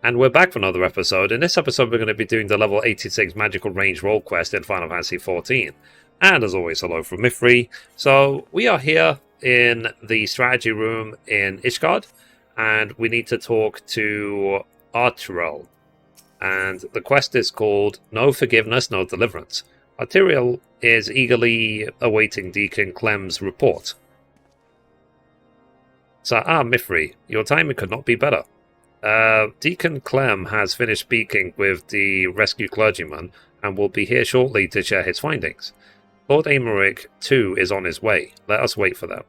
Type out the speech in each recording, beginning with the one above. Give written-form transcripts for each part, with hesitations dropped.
And we're back for another episode. In this episode, we're going to be doing the level 86 Magical Range Roll Quest in Final Fantasy XIV. And as always, hello from Mithrie. So, we are here in the strategy room in Ishgard, and we need to talk to Arturiel. And the quest is called No Forgiveness, No Deliverance. Arturiel is eagerly awaiting Deacon Clem's report. So, Mithrie, your timing could not be better. Deacon Clem has finished speaking with the rescue clergyman and will be here shortly to share his findings. Lord Aymeric, too, is on his way. Let us wait for them.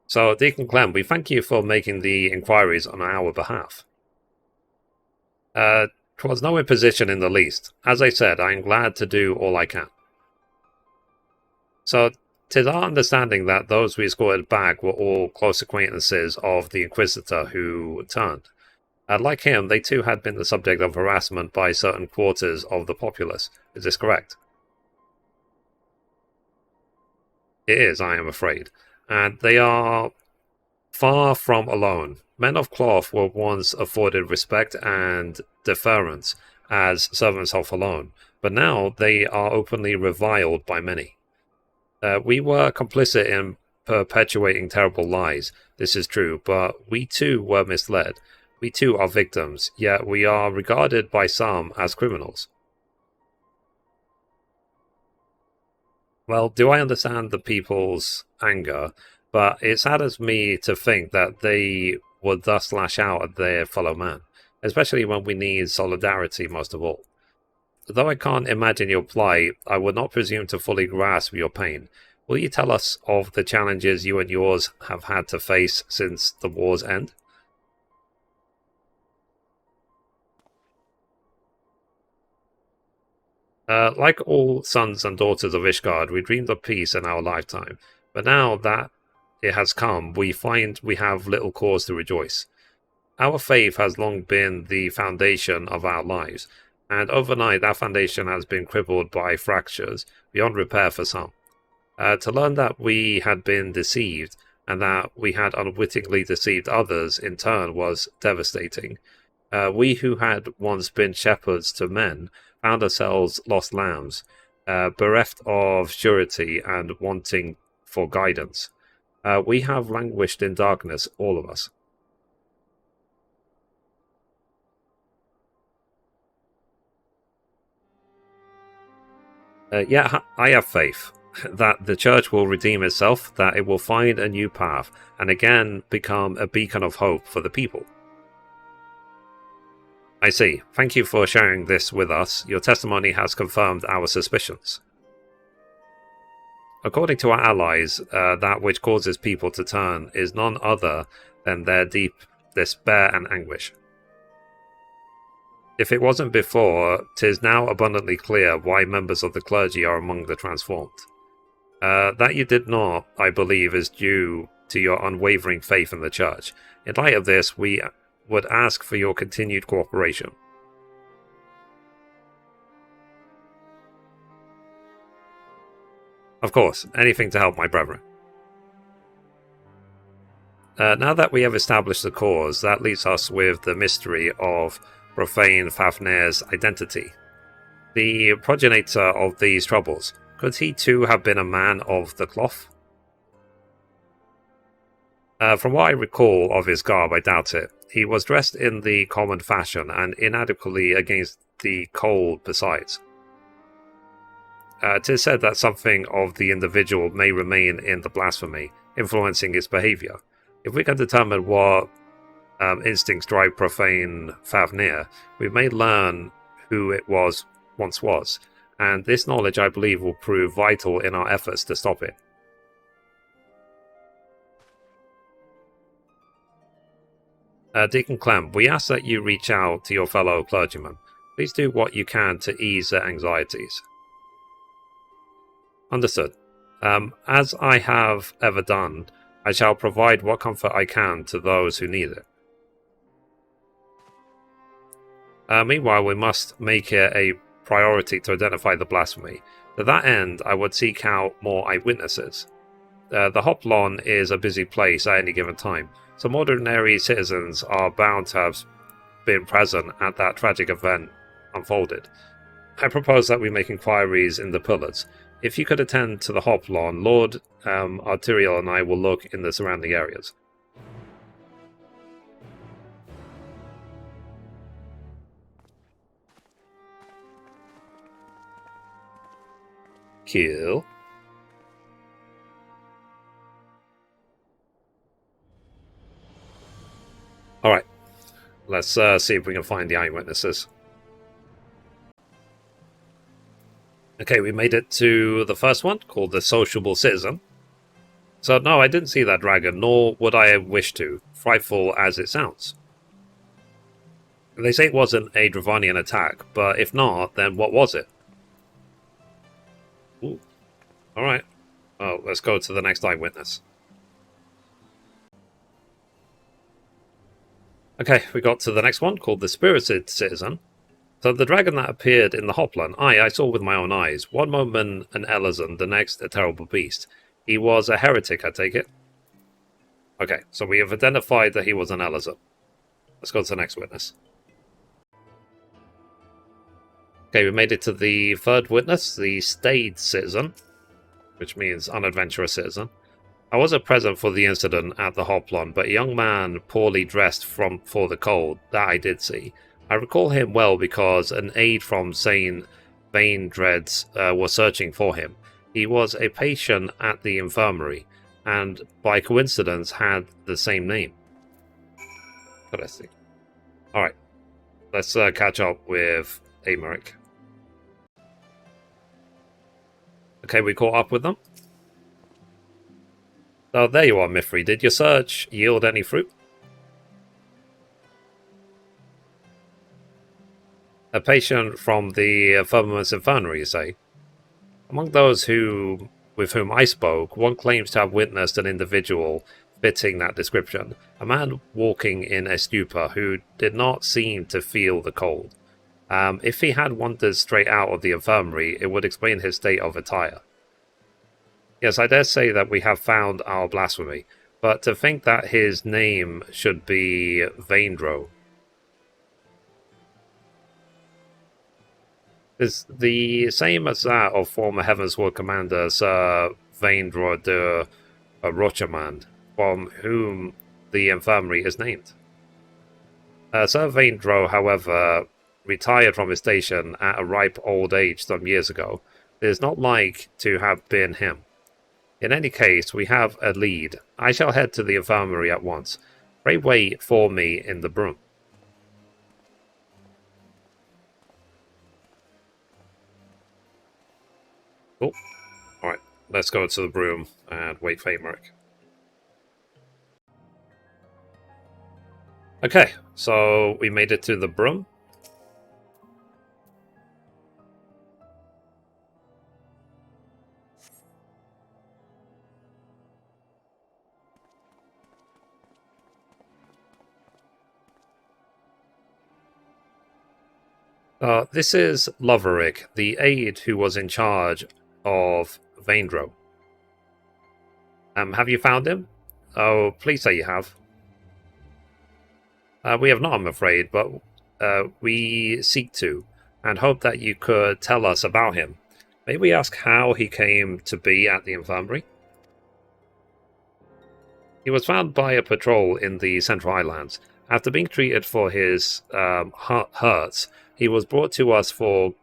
So, Deacon Clem, we thank you for making the inquiries on our behalf. 'Twas no imposition in the least. As I said, I am glad to do all I can. So, 'tis our understanding that those we escorted back were all close acquaintances of the Inquisitor who returned. Like him, they too had been the subject of harassment by certain quarters of the populace. Is this correct? It is, I am afraid. And they are far from alone. Men of cloth were once afforded respect and deference as servants of alone, but now they are openly reviled by many. We were complicit in perpetuating terrible lies, this is true, but we too were misled. We too are victims, yet we are regarded by some as criminals. Well, do I understand the people's anger, but it saddens me to think that they would thus lash out at their fellow man, especially when we need solidarity most of all. Though I can't imagine your plight, I would not presume to fully grasp your pain. Will you tell us of the challenges you and yours have had to face since the war's end? Like all sons and daughters of Ishgard, we dreamed of peace in our lifetime, but now that it has come, we find we have little cause to rejoice. Our faith has long been the foundation of our lives, and overnight that foundation has been crippled by fractures beyond repair for some. To learn that we had been deceived, and that we had unwittingly deceived others in turn, was devastating. We who had once been shepherds to men found ourselves lost lambs, bereft of surety and wanting for guidance. We have languished in darkness, all of us. Yet I have faith that the church will redeem itself, that it will find a new path, and again become a beacon of hope for the people. I see. Thank you for sharing this with us. Your testimony has confirmed our suspicions. According to our allies, that which causes people to turn is none other than their deep despair and anguish. If it wasn't before, 'tis now abundantly clear why members of the clergy are among the transformed. That you did not, I believe, is due to your unwavering faith in the church. In light of this, we would ask for your continued cooperation. Of course, anything to help my brethren. Now that we have established the cause, that leaves us with the mystery of profane Fafnir's identity. The progenitor of these troubles, could he too have been a man of the cloth? From what I recall of his garb, I doubt it. He was dressed in the common fashion, and inadequately against the cold besides. 'Tis said that something of the individual may remain in the blasphemy, influencing its behaviour. If we can determine what instincts drive profane Fafnir, we may learn who it once was, and this knowledge, I believe, will prove vital in our efforts to stop it. Deacon Clem, we ask that you reach out to your fellow clergymen. Please do what you can to ease their anxieties. Understood. As I have ever done, I shall provide what comfort I can to those who need it. Meanwhile, we must make it a priority to identify the blasphemy. To that end, I would seek out more eyewitnesses. The Hoplon is a busy place at any given time. Some ordinary citizens are bound to have been present at that tragic event unfolded. I propose that we make inquiries in the pillars. If you could attend to the Hoplon, Lord Arterial and I will look in the surrounding areas. Kill. Alright, let's see if we can find the eyewitnesses. Okay, we made it to the first one, called the Sociable Citizen. So no, I didn't see that dragon, nor would I wish to, frightful as it sounds. They say it wasn't a Dravanian attack, but if not, then what was it? Ooh. Alright. Oh, let's go to the next eyewitness. Okay, we got to the next one, called the Spirited Citizen. So the dragon that appeared in the Hoplan, I saw with my own eyes. One moment an Elizon, the next a terrible beast. He was a heretic, I take it? Okay, so we have identified that he was an Elizon. Let's go to the next witness. Okay, we made it to the third witness, the Staid Citizen, which means unadventurous citizen. I wasn't present for the incident at the Hoplon, but a young man poorly dressed for the cold, that I did see. I recall him well because an aide from St. Vaindred's was searching for him. He was a patient at the infirmary, and by coincidence had the same name. What I see. Alright, let's catch up with Amaric. Okay, we caught up with them. Oh, there you are, Mithrie. Did your search yield any fruit? A patient from the Firmament's Infirmary, you say? Among those with whom I spoke, one claims to have witnessed an individual fitting that description. A man walking in a stupor who did not seem to feel the cold. If he had wandered straight out of the infirmary, it would explain his state of attire. Yes, I dare say that we have found our blasphemy, but to think that his name should be Vaindro is the same as that of former Heavensward Commander Sir Vaindro de Rochemand, from whom the infirmary is named. Sir Vaindro, however, retired from his station at a ripe old age some years ago. It is not like to have been him. In any case, we have a lead. I shall head to the infirmary at once. Pray wait for me in the broom. Oh, alright. Let's go to the broom and wait for Amaric. Okay, so we made it to the broom. This is Loverick, the aide who was in charge of Vaindro. Have you found him? Oh, please say you have. We have not, I'm afraid, but we seek to, and hope that you could tell us about him. May we ask how he came to be at the infirmary? He was found by a patrol in the Central Highlands. After being treated for his hurts, he was brought to us for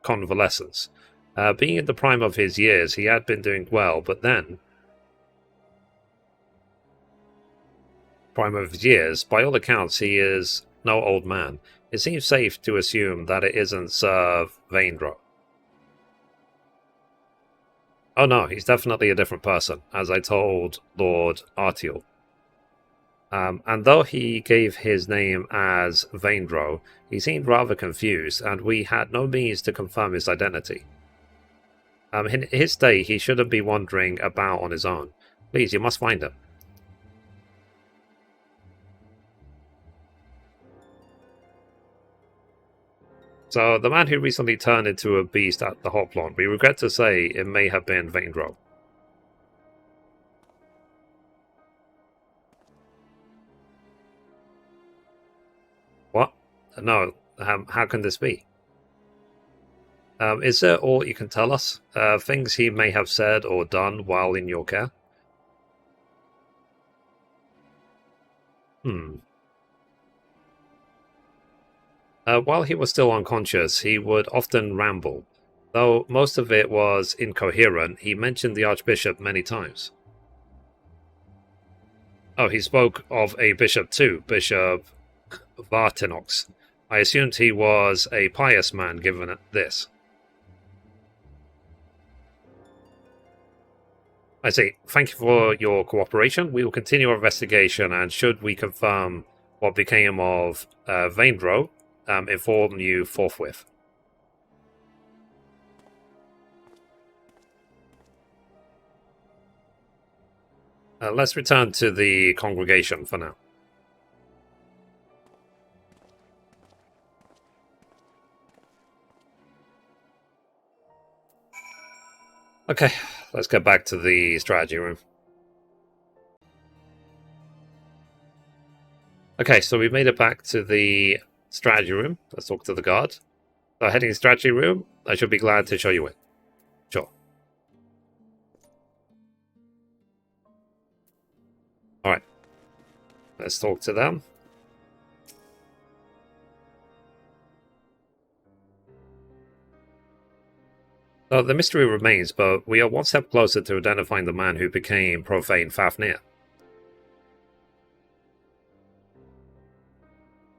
convalescence. Being in the prime of his years, he had been doing well, but then... Prime of his years, by all accounts, he is no old man. It seems safe to assume that it isn't Sir Vaindro. Oh no, he's definitely a different person, as I told Lord Artiel. And though he gave his name as Vaindro, he seemed rather confused, and we had no means to confirm his identity. In his state, he shouldn't be wandering about on his own. Please, you must find him. So, the man who recently turned into a beast at the hot plant, we regret to say it may have been Vaindro. What? No, how can this be? Is there aught you can tell us? Things he may have said or done while in your care? While he was still unconscious, he would often ramble. Though most of it was incoherent, he mentioned the Archbishop many times. Oh, he spoke of a bishop too, Bishop Vartinox. I assumed he was a pious man given this. I see. Thank you for your cooperation. We will continue our investigation, and should we confirm what became of Vaindro, inform you forthwith. Let's return to the congregation for now. Okay, let's get back to the strategy room. Okay, so we made it back to the strategy room. Let's talk to the guard. So heading to the strategy room, I should be glad to show you in. Sure. Alright. Let's talk to them. So the mystery remains, but we are one step closer to identifying the man who became Profane Fafnir.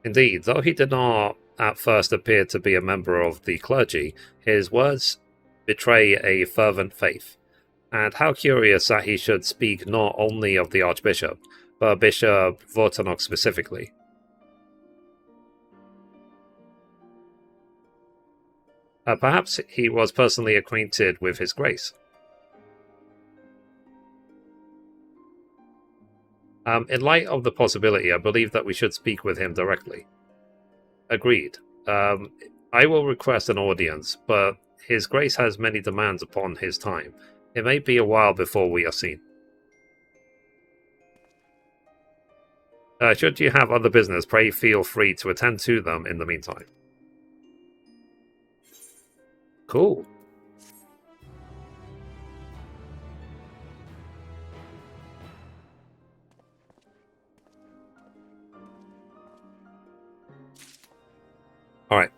Indeed, though he did not at first appear to be a member of the clergy, his words betray a fervent faith. And how curious that he should speak not only of the Archbishop, but Bishop Vortonok specifically. Perhaps he was personally acquainted with his grace. In light of the possibility, I believe that we should speak with him directly. Agreed. I will request an audience, but his grace has many demands upon his time. It may be a while before we are seen. Should you have other business, pray feel free to attend to them in the meantime. Cool. Alright.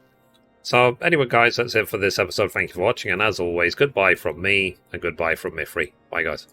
So, anyway, guys, that's it for this episode. Thank you for watching, and as always, goodbye from me, and goodbye from Mithrie. Bye, guys.